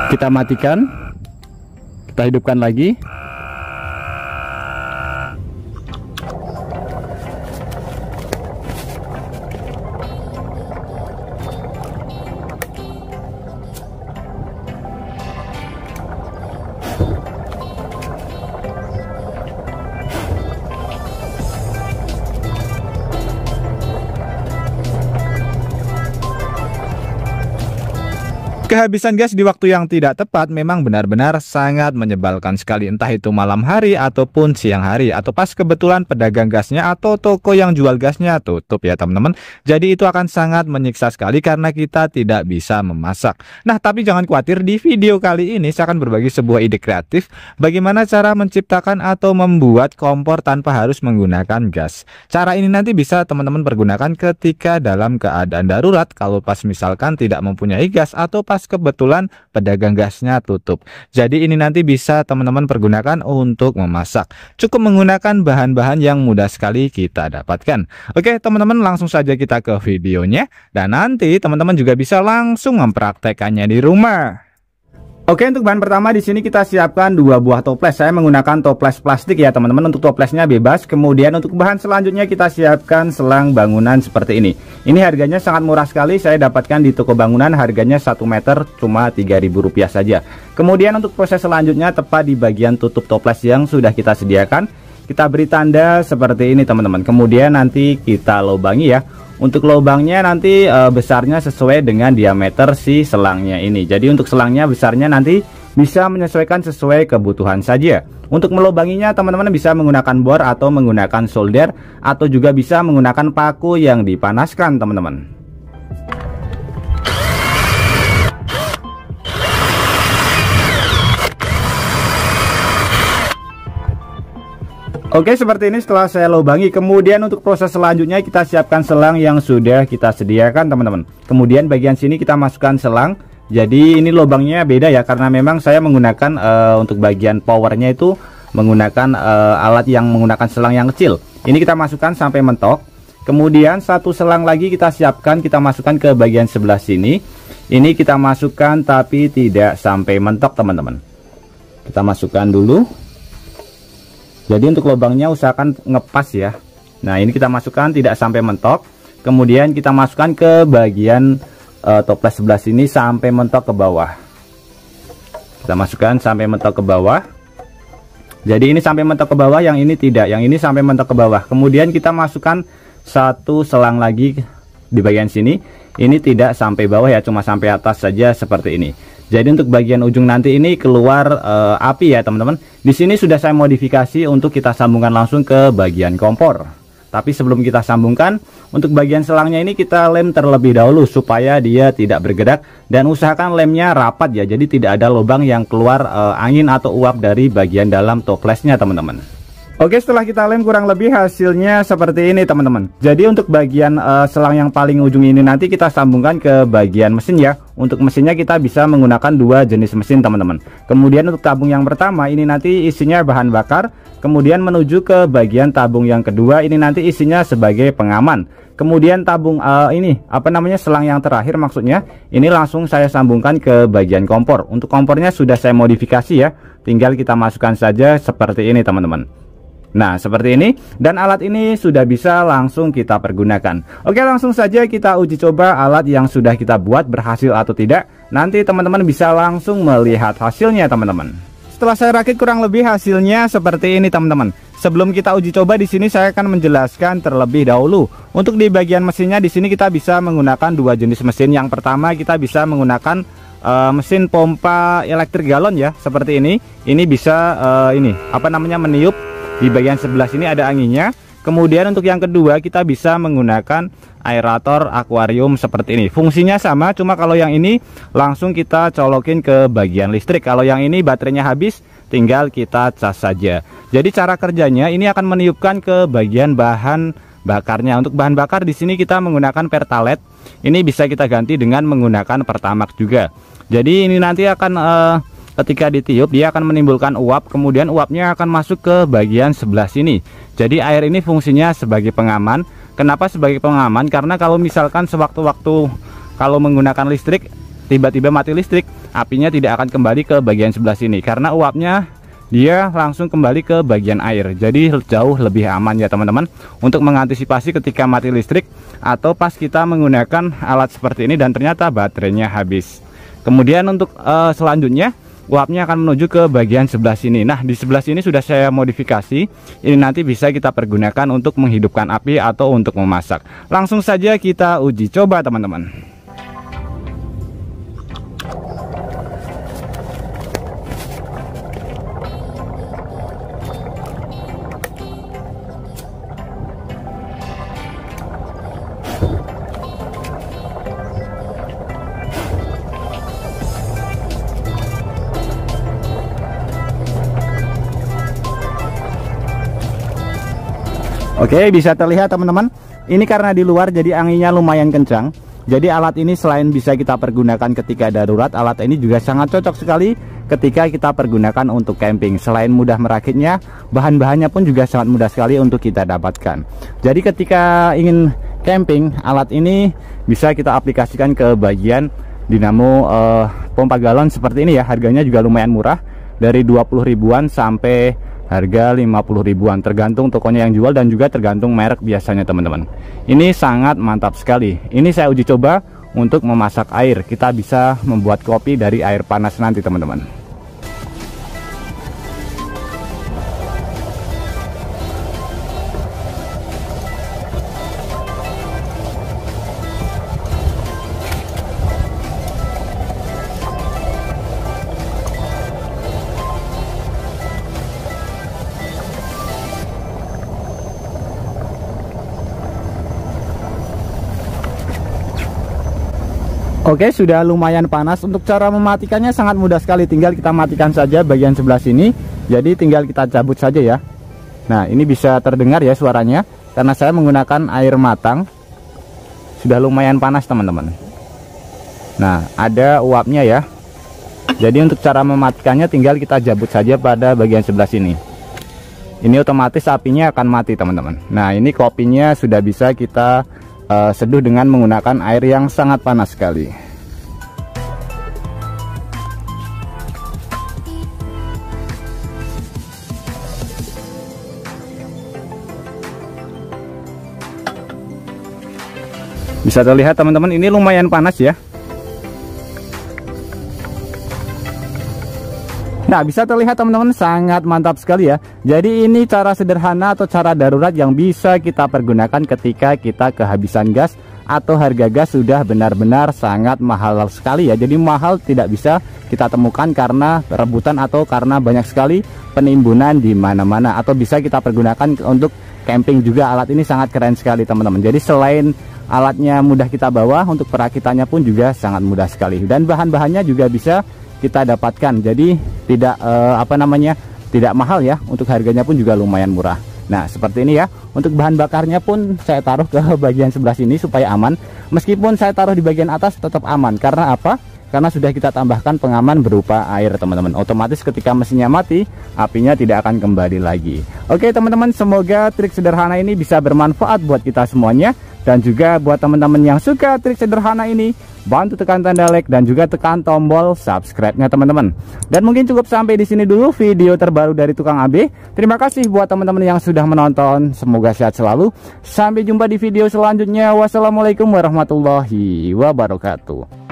Kita matikan, kita hidupkan lagi. Kehabisan gas di waktu yang tidak tepat memang benar-benar sangat menyebalkan sekali, entah itu malam hari ataupun siang hari, atau pas kebetulan pedagang gasnya atau toko yang jual gasnya tutup ya teman-teman. Jadi itu akan sangat menyiksa sekali karena kita tidak bisa memasak. Nah, tapi jangan khawatir, di video kali ini saya akan berbagi sebuah ide kreatif bagaimana cara menciptakan atau membuat kompor tanpa harus menggunakan gas. Cara ini nanti bisa teman-teman pergunakan ketika dalam keadaan darurat, kalau pas misalkan tidak mempunyai gas atau pas kebetulan pedagang gasnya tutup. Jadi ini nanti bisa teman-teman pergunakan untuk memasak. Cukup menggunakan bahan-bahan yang mudah sekali kita dapatkan. Oke teman-teman, langsung saja kita ke videonya, dan nanti teman-teman juga bisa langsung mempraktekannya di rumah. Oke, untuk bahan pertama di sini kita siapkan 2 buah toples. Saya menggunakan toples plastik ya teman-teman, untuk toplesnya bebas. Kemudian untuk bahan selanjutnya kita siapkan selang bangunan seperti ini. Ini harganya sangat murah sekali, saya dapatkan di toko bangunan, harganya 1 meter cuma Rp3.000 saja. Kemudian untuk proses selanjutnya, tepat di bagian tutup toples yang sudah kita sediakan, kita beri tanda seperti ini teman-teman. Kemudian nanti kita lubangi ya. Untuk lubangnya nanti besarnya sesuai dengan diameter si selangnya ini. Jadi untuk selangnya besarnya nanti bisa menyesuaikan sesuai kebutuhan saja. Untuk melubanginya teman-teman bisa menggunakan bor atau menggunakan solder, atau juga bisa menggunakan paku yang dipanaskan teman-teman. Oke, seperti ini setelah saya lubangi. Kemudian untuk proses selanjutnya kita siapkan selang yang sudah kita sediakan teman-teman. Kemudian bagian sini kita masukkan selang. Jadi ini lubangnya beda ya, karena memang saya menggunakan untuk bagian powernya itu menggunakan alat yang menggunakan selang yang kecil. Ini kita masukkan sampai mentok. Kemudian satu selang lagi kita siapkan, kita masukkan ke bagian sebelah sini. Ini kita masukkan tapi tidak sampai mentok teman-teman. Kita masukkan dulu. Jadi untuk lubangnya usahakan ngepas ya. Nah ini kita masukkan tidak sampai mentok. Kemudian kita masukkan ke bagian toples sebelah sini sampai mentok ke bawah. Kita masukkan sampai mentok ke bawah. Jadi ini sampai mentok ke bawah, yang ini tidak, yang ini sampai mentok ke bawah. Kemudian kita masukkan satu selang lagi di bagian sini. Ini tidak sampai bawah ya, cuma sampai atas saja seperti ini. Jadi untuk bagian ujung nanti ini keluar api ya teman-teman. Di sini sudah saya modifikasi untuk kita sambungkan langsung ke bagian kompor. Tapi sebelum kita sambungkan, untuk bagian selangnya ini kita lem terlebih dahulu supaya dia tidak bergerak, dan usahakan lemnya rapat ya. Jadi tidak ada lubang yang keluar angin atau uap dari bagian dalam toplesnya teman-teman. Oke, setelah kita lem kurang lebih hasilnya seperti ini teman-teman. Jadi untuk bagian selang yang paling ujung ini nanti kita sambungkan ke bagian mesin ya. Untuk mesinnya kita bisa menggunakan 2 jenis mesin teman-teman. Kemudian untuk tabung yang pertama ini nanti isinya bahan bakar. Kemudian menuju ke bagian tabung yang kedua, ini nanti isinya sebagai pengaman. Kemudian tabung selang yang terakhir maksudnya, ini langsung saya sambungkan ke bagian kompor. Untuk kompornya sudah saya modifikasi ya. Tinggal kita masukkan saja seperti ini teman-teman. Nah seperti ini, dan alat ini sudah bisa langsung kita pergunakan. Oke, langsung saja kita uji coba alat yang sudah kita buat berhasil atau tidak. Nanti teman-teman bisa langsung melihat hasilnya teman-teman. Setelah saya rakit kurang lebih hasilnya seperti ini teman-teman. Sebelum kita uji coba di sini saya akan menjelaskan terlebih dahulu. Untuk di bagian mesinnya di sini kita bisa menggunakan 2 jenis mesin. Yang pertama kita bisa menggunakan mesin pompa elektrik galon ya, seperti ini. Ini bisa meniup. Di bagian sebelah sini ada anginnya. Kemudian untuk yang kedua kita bisa menggunakan aerator akuarium seperti ini. Fungsinya sama, cuma kalau yang ini langsung kita colokin ke bagian listrik. Kalau yang ini baterainya habis, tinggal kita cas saja. Jadi cara kerjanya ini akan meniupkan ke bagian bahan bakarnya. Untuk bahan bakar di sini kita menggunakan Pertalite. Ini bisa kita ganti dengan menggunakan Pertamax juga. Jadi ini nanti akan ketika ditiup dia akan menimbulkan uap, kemudian uapnya akan masuk ke bagian sebelah sini. Jadi air ini fungsinya sebagai pengaman. Kenapa sebagai pengaman? Karena kalau misalkan sewaktu-waktu kalau menggunakan listrik, tiba-tiba mati listrik, apinya tidak akan kembali ke bagian sebelah sini karena uapnya dia langsung kembali ke bagian air. Jadi jauh lebih aman ya teman-teman, untuk mengantisipasi ketika mati listrik atau pas kita menggunakan alat seperti ini dan ternyata baterainya habis. Kemudian untuk selanjutnya uapnya akan menuju ke bagian sebelah sini. Nah, di sebelah sini sudah saya modifikasi. Ini nanti bisa kita pergunakan untuk menghidupkan api atau untuk memasak. Langsung saja kita uji coba teman-teman. Oke, bisa terlihat teman-teman, ini karena di luar jadi anginnya lumayan kencang. Jadi alat ini selain bisa kita pergunakan ketika darurat, alat ini juga sangat cocok sekali ketika kita pergunakan untuk camping. Selain mudah merakitnya, bahan-bahannya pun juga sangat mudah sekali untuk kita dapatkan. Jadi ketika ingin camping, alat ini bisa kita aplikasikan ke bagian dinamo pompa galon seperti ini ya. Harganya juga lumayan murah, dari 20 ribuan sampai harga 50 ribuan, tergantung tokonya yang jual dan juga tergantung merek biasanya teman-teman. Ini sangat mantap sekali. Ini saya uji coba untuk memasak air. Kita bisa membuat kopi dari air panas nanti teman-teman. Oke, sudah lumayan panas. Untuk cara mematikannya sangat mudah sekali. Tinggal kita matikan saja bagian sebelah sini. Jadi tinggal kita cabut saja ya. Nah, ini bisa terdengar ya suaranya, karena saya menggunakan air matang. Sudah lumayan panas teman-teman. Nah, ada uapnya ya. Jadi untuk cara mematikannya tinggal kita cabut saja pada bagian sebelah sini. Ini otomatis apinya akan mati teman-teman. Nah, ini kopinya sudah bisa kita seduh dengan menggunakan air yang sangat panas sekali. Bisa terlihat teman-teman, ini lumayan panas ya. Nah, bisa terlihat teman-teman, sangat mantap sekali ya. Jadi ini cara sederhana atau cara darurat yang bisa kita pergunakan ketika kita kehabisan gas atau harga gas sudah benar-benar sangat mahal sekali ya. Jadi mahal tidak bisa kita temukan karena rebutan atau karena banyak sekali penimbunan di mana-mana, atau bisa kita pergunakan untuk camping juga. Alat ini sangat keren sekali teman-teman. Jadi selain alatnya mudah kita bawa, untuk perakitannya pun juga sangat mudah sekali, dan bahan-bahannya juga bisa kita dapatkan. Jadi tidak tidak mahal ya, untuk harganya pun juga lumayan murah. Nah, seperti ini ya. Untuk bahan bakarnya pun saya taruh ke bagian sebelah sini supaya aman. Meskipun saya taruh di bagian atas tetap aman. Karena apa? Karena sudah kita tambahkan pengaman berupa air teman-teman. Otomatis ketika mesinnya mati, apinya tidak akan kembali lagi. Oke teman-teman, semoga trik sederhana ini bisa bermanfaat buat kita semuanya. Dan juga buat teman-teman yang suka trik sederhana ini, bantu tekan tanda like dan juga tekan tombol subscribe-nya teman-teman. Dan mungkin cukup sampai di sini dulu video terbaru dari Tukang AB. Terima kasih buat teman-teman yang sudah menonton. Semoga sehat selalu. Sampai jumpa di video selanjutnya. Wassalamualaikum warahmatullahi wabarakatuh.